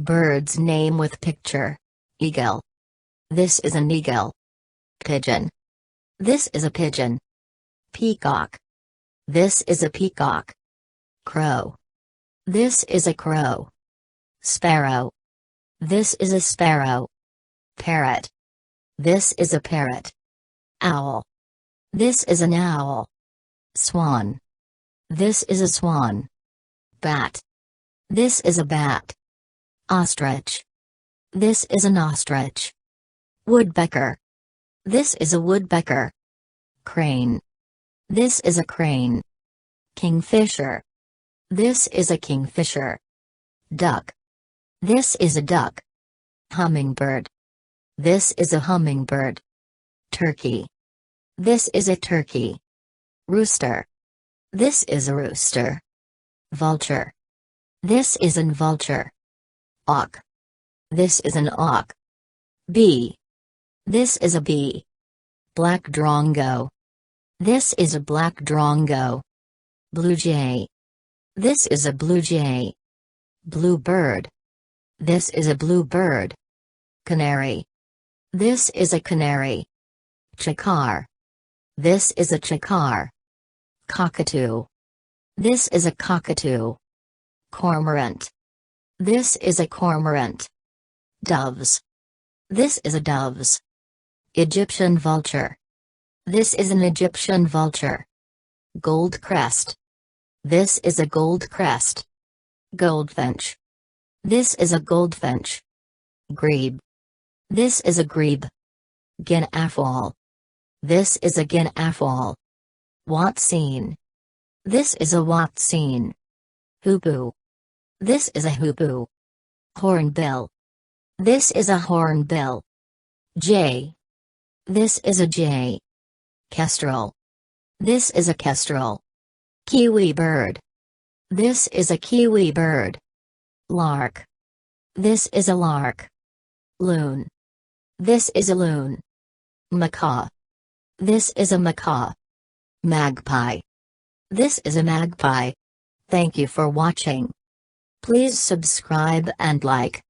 Bird's name with picture. Eagle. This is an eagle. Pigeon. This is a pigeon. Peacock. This is a peacock. Crow. This is a crow. Sparrow. This is a sparrow. Parrot. This is a parrot. Owl. This is an owl. Swan. This is a swan. Bat. This is a bat. Ostrich. This is an ostrich. Woodpecker. This is a woodpecker. Crane. This is a crane. Kingfisher. This is a kingfisher. Duck. This is a duck. Hummingbird. This is a hummingbird. Turkey. This is a turkey. Rooster. This is a rooster. Vulture. This is an vulture. Auk. This is an auk. Bee. This is a bee. Black drongo. This is a black drongo. Blue jay. This is a blue jay. Bluebird. This is a bluebird. Canary. This is a canary. Chukar. This is a chukar. Cockatoo. This is a cockatoo. Cormorant. This is a cormorant. Doves. This is a doves. Egyptian vulture. This is an Egyptian vulture. Goldcrest. This is a goldcrest. Goldfinch. This is a goldfinch. Grebe. This is a grebe. Guineafowl. This is a guineafowl. Hoatzin. This is a hoatzin. Hoopoe. This is a hoopoe. Hornbill. This is a hornbill. Jay. This is a jay. Kestrel. This is a kestrel. Kiwi bird. This is a kiwi bird. Lark. This is a lark. Loon. This is a loon. Macaw. This is a macaw. Magpie. This is a magpie. Thank you for watching. Please subscribe and like.